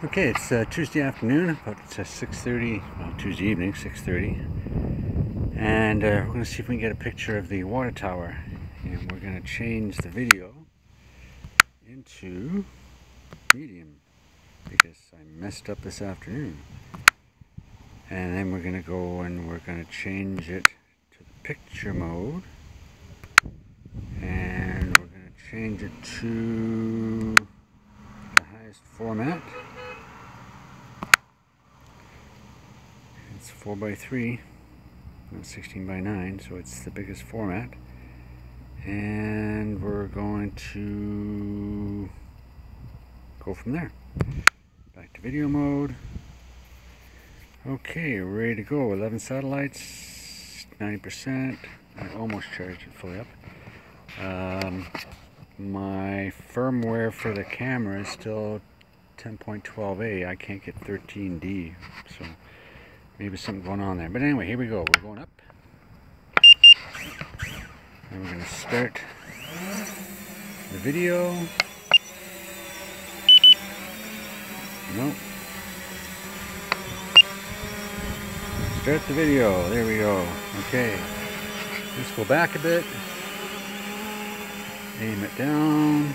Okay, it's Tuesday afternoon, about 6:30, well, Tuesday evening, 6:30. And we're going to see if we can get a picture of the water tower. And we're going to change the video into medium because I messed up this afternoon. And then we're going to go and we're going to change it to the picture mode. And we're going to change it to the highest format. It's 4:3, not 16:9, so it's the biggest format. And we're going to go from there. Back to video mode. Okay, we're ready to go. 11 satellites, 90%. I almost charged it fully up. My firmware for the camera is still 10.12a. I can't get 13D, so maybe something going on there. But anyway, here we go. We're going up. And we're going to start the video. Nope. Start the video. There we go. Okay. Let's go back a bit. Aim it down.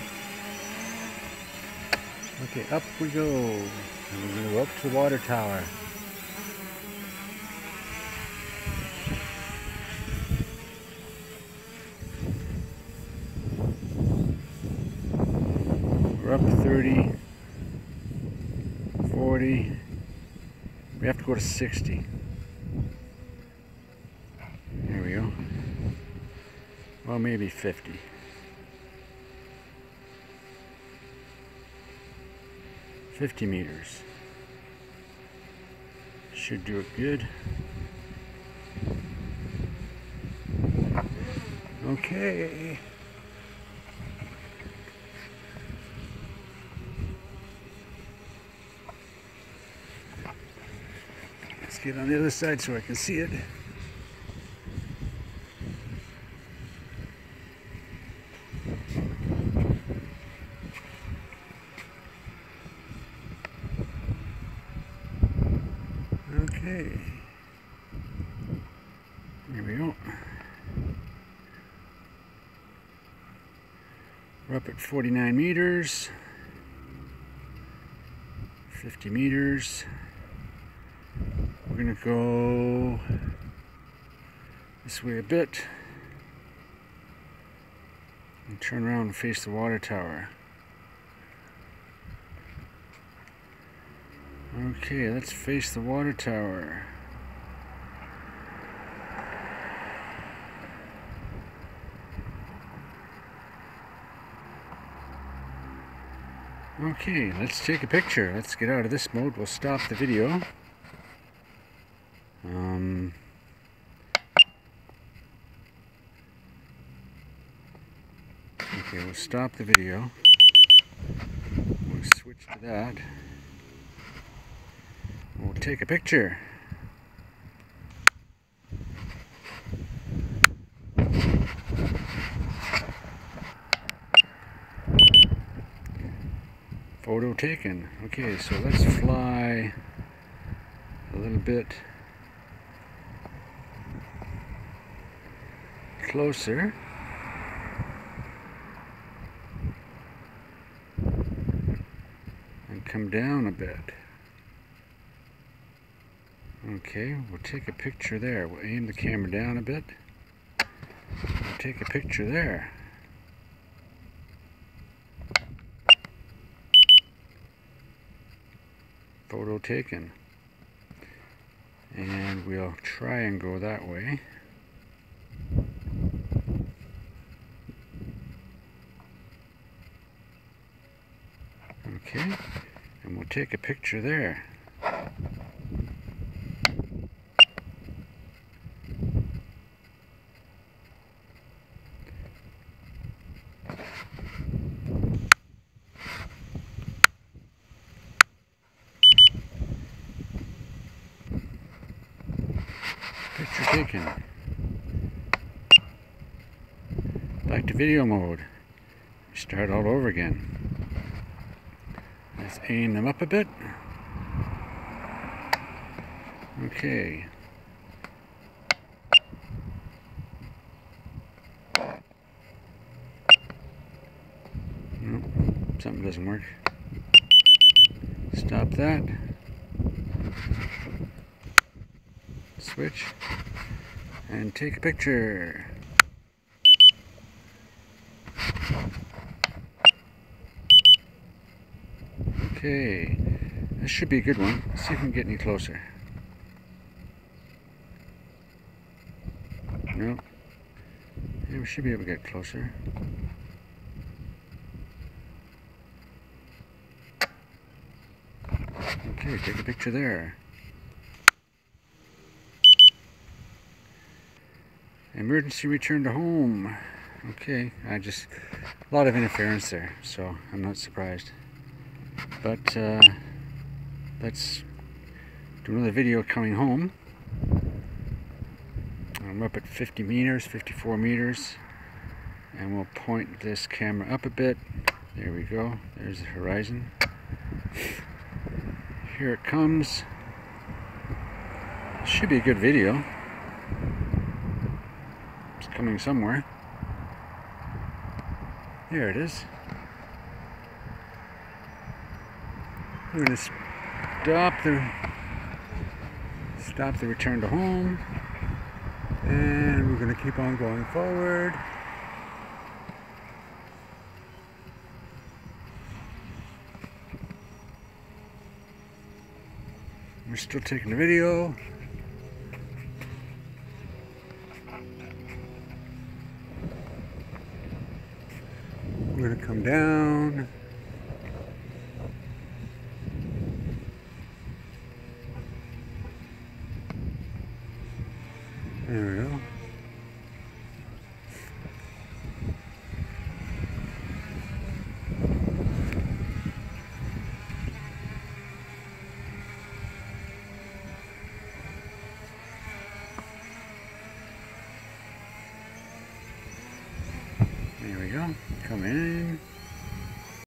Okay, up we go. And we're going to go up to the water tower. We're up to 30, 40. We have to go to 60. There we go. Well, maybe 50. 50 meters. Should do it good. Okay. Let's get on the other side so I can see it. Okay, here we go. We're up at 49 meters, 50 meters. We're going to go this way a bit and turn around and face the water tower. Okay, let's face the water tower. Okay, let's take a picture. Let's get out of this mode. We'll stop the video. Okay, we'll stop the video. We'll switch to that. We'll take a picture. Photo taken. Okay, so let's fly a little bit closer. And come down a bit. Okay, we'll take a picture there. We'll aim the camera down a bit. We'll take a picture there. Photo taken. And we'll try and go that way. Okay, and we'll take a picture there. Picture taken. Back to video mode. Start all over again. Let's aim them up a bit. Okay. Nope, something doesn't work. Stop that. Switch. And take a picture. Okay. This should be a good one. Let's see if we can get any closer. Nope. Yeah, we should be able to get closer. Okay, take a picture there. Emergency return to home. Okay, a lot of interference there, so I'm not surprised. But let's do another video coming home. I'm up at 50 meters, 54 meters, and we'll point this camera up a bit. There we go. There's the horizon. Here it comes. Should be a good video. It's coming somewhere. There it is. We're going to stop the return to home, and we're going to keep on going forward. We're still taking the video. We're going to come down. There we go. There we go. Come in.